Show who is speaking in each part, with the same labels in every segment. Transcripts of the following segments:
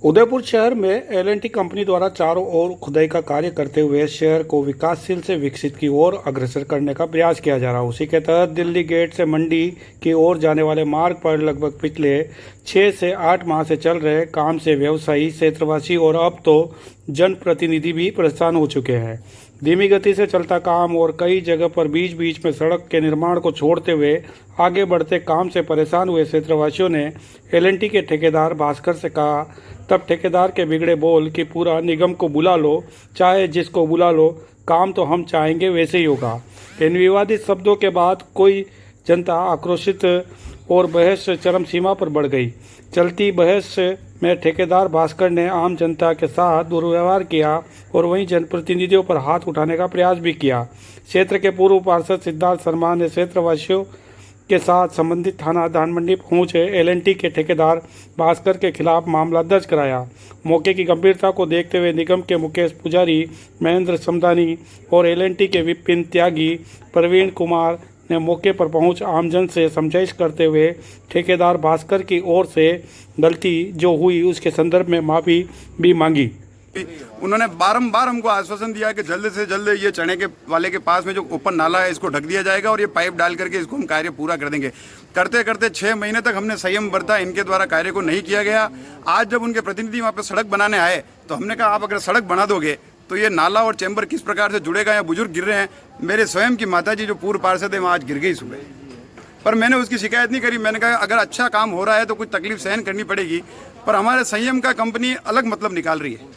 Speaker 1: उदयपुर शहर में L&T company द्वारा चारों ओर खुदाई का कार्य करते हुए शहर को विकासशील से विकसित की ओर अग्रसर करने का प्रयास किया जा रहा है। उसी के तहत दिल्ली गेट से मंडी की ओर जाने वाले मार्ग पर लगभग पिछले 6 से 8 माह से चल रहे काम से व्यवसायी, क्षेत्रवासी और अब तो जनप्रतिनिधि भी परेशान हो चुके हैं। धीमी गति से चलता काम और कई जगह पर बीच बीच में सड़क के निर्माण को छोड़ते हुए आगे बढ़ते काम से परेशान हुए क्षेत्रवासियों ने एल&टी के ठेकेदार भास्कर से कहा। तब ठेकेदार के बिगड़े बोल कि पूरा निगम को बुला लो, चाहे जिसको बुला लो, काम तो हम चाहेंगे वैसे ही होगा। इन विवादित शब्दों के बाद कोई जनता आक्रोशित और बहस चरम सीमा पर बढ़ गई। चलती बहस में ठेकेदार भास्कर ने आम जनता के साथ दुर्व्यवहार किया और वहीं जनप्रतिनिधियों पर हाथ उठाने का प्रयास भी किया। क्षेत्र के पूर्व पार्षद सिद्धार्थ शर्मा ने क्षेत्रवासियों के साथ संबंधित थाना धानमंडी पहुंचे एल&टी के ठेकेदार भास्कर के खिलाफ मामला दर्ज कराया। मौके की गंभीरता को देखते हुए निगम के मुकेश पुजारी, महेंद्र समदानी और एल&टी के विपिन त्यागी, प्रवीण कुमार ने मौके पर पहुंच आमजन से समझाइश करते हुए ठेकेदार भास्कर की ओर से गलती जो हुई उसके संदर्भ में माफ़ी भी मांगी।
Speaker 2: उन्होंने बारंबार हमको आश्वासन दिया कि जल्द से जल्द ये चने के वाले के पास में जो ओपन नाला है इसको ढक दिया जाएगा और ये पाइप डाल करके इसको हम कार्य पूरा कर देंगे। करते करते 6 महीने तक हमने संयम बरता, इनके द्वारा कार्य को नहीं किया गया। आज जब उनके प्रतिनिधि वहाँ पे सड़क बनाने आए तो हमने कहा आप अगर सड़क बना दोगे तो ये नाला और चैम्बर किस प्रकार से जुड़ेगा। या बुजुर्ग गिर रहे हैं, मेरे स्वयं की माताजी जो पूर्व पार्षद है वहाँ आज गिर गई सुबह, पर मैंने उसकी शिकायत नहीं करी। मैंने कहा अगर अच्छा काम हो रहा है तो कुछ तकलीफ सहन करनी पड़ेगी, पर हमारे संयम का कंपनी अलग मतलब निकाल रही है।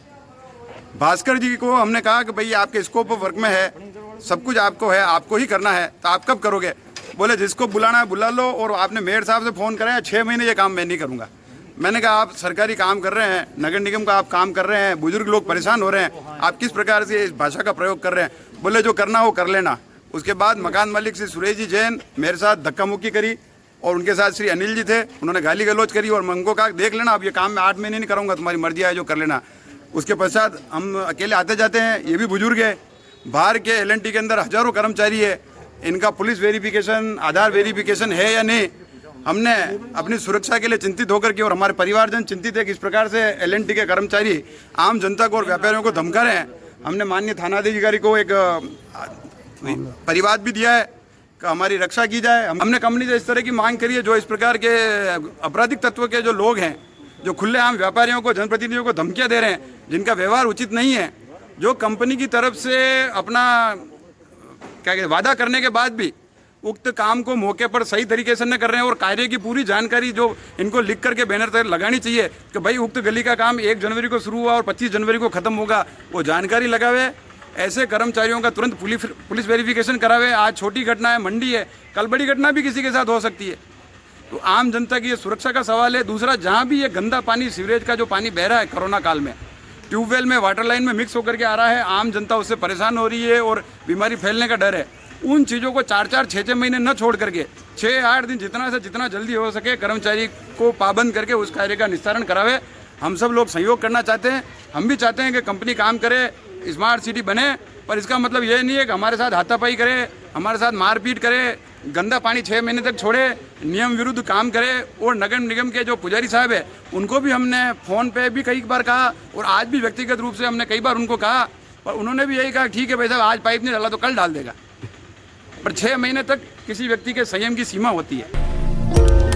Speaker 2: भास्कर जी को हमने कहा कि भाई आपके स्कोप ऑफ वर्क में है, सब कुछ आपको है, आपको ही करना है, तो आप कब करोगे? बोले जिसको बुलाना है बुला लो। और आपने मेयर साहब से फ़ोन कराया, 6 महीने ये काम मैं नहीं करूँगा। मैंने कहा आप सरकारी काम कर रहे हैं, नगर निगम का आप काम कर रहे हैं, बुजुर्ग लोग परेशान हो रहे हैं, आप किस प्रकार से इस भाषा का प्रयोग कर रहे हैं? बोले जो करना हो कर लेना। उसके बाद मकान मालिक श्री सुरेश जी जैन मेरे साथ धक्का मुक्की करी और उनके साथ श्री अनिल जी थे, उन्होंने गाली गलौज करी और मंगो कहा देख लेना, अब ये काम मैं 8 महीने नहीं करूँगा, तुम्हारी मर्जी है जो कर लेना। उसके पश्चात हम अकेले आते जाते हैं, ये भी बुजुर्ग है। बाहर के एल&टी के अंदर हजारों कर्मचारी है, इनका पुलिस वेरिफिकेशन, आधार वेरिफिकेशन है या नहीं। हमने अपनी सुरक्षा के लिए चिंतित होकर के और हमारे परिवारजन चिंतित है कि इस प्रकार से एल&टी के कर्मचारी आम जनता को और व्यापारियों को धमका रहे हैं। हमने माननीय थानाधिकारी को एक परिवाद भी दिया है कि हमारी रक्षा की जाए। हमने कंपनी से इस तरह की मांग करी है, जो इस प्रकार के आपराधिक तत्व के जो लोग हैं, जो खुलेआम व्यापारियों को, जनप्रतिनिधियों को धमकियां दे रहे हैं, जिनका व्यवहार उचित नहीं है, जो कंपनी की तरफ से अपना क्या कहते वादा करने के बाद भी उक्त काम को मौके पर सही तरीके से न कर रहे हैं और कार्य की पूरी जानकारी जो इनको लिख करके बैनर तक लगानी चाहिए कि भाई उक्त गली का काम 1 जनवरी को शुरू हुआ और 25 जनवरी को खत्म होगा, वो जानकारी लगावे। ऐसे कर्मचारियों का तुरंत पुलिस वेरिफिकेशन करावे। आज छोटी घटना है, मंडी है, कल बड़ी घटना भी किसी के साथ हो सकती है। तो आम जनता की ये सुरक्षा का सवाल है। दूसरा, जहाँ भी ये गंदा पानी, सीवरेज का जो पानी बह रहा है कोरोना काल में, ट्यूबवेल में, वाटर लाइन में मिक्स होकर के आ रहा है, आम जनता उससे परेशान हो रही है और बीमारी फैलने का डर है। उन चीज़ों को 4-4, 6-6 महीने न छोड़ करके 6-8 दिन जितना से जितना जल्दी हो सके कर्मचारी को पाबंद करके उस कार्य का निस्तारण करावे। हम सब लोग सहयोग करना चाहते हैं, हम भी चाहते हैं कि कंपनी काम करे, स्मार्ट सिटी बने, पर इसका मतलब ये नहीं है कि हमारे साथ हाथापाई करे, हमारे साथ मारपीट करे, गंदा पानी 6 महीने तक छोड़े, नियम विरुद्ध काम करे। और नगर निगम के जो पुजारी साहब है उनको भी हमने फ़ोन पे भी कई बार कहा और आज भी व्यक्तिगत रूप से हमने कई बार उनको कहा, और उन्होंने भी यही कहा ठीक है भाई साहब, आज पाइप नहीं डाला तो कल डाल देगा। पर 6 महीने तक किसी व्यक्ति के संयम की सीमा होती है।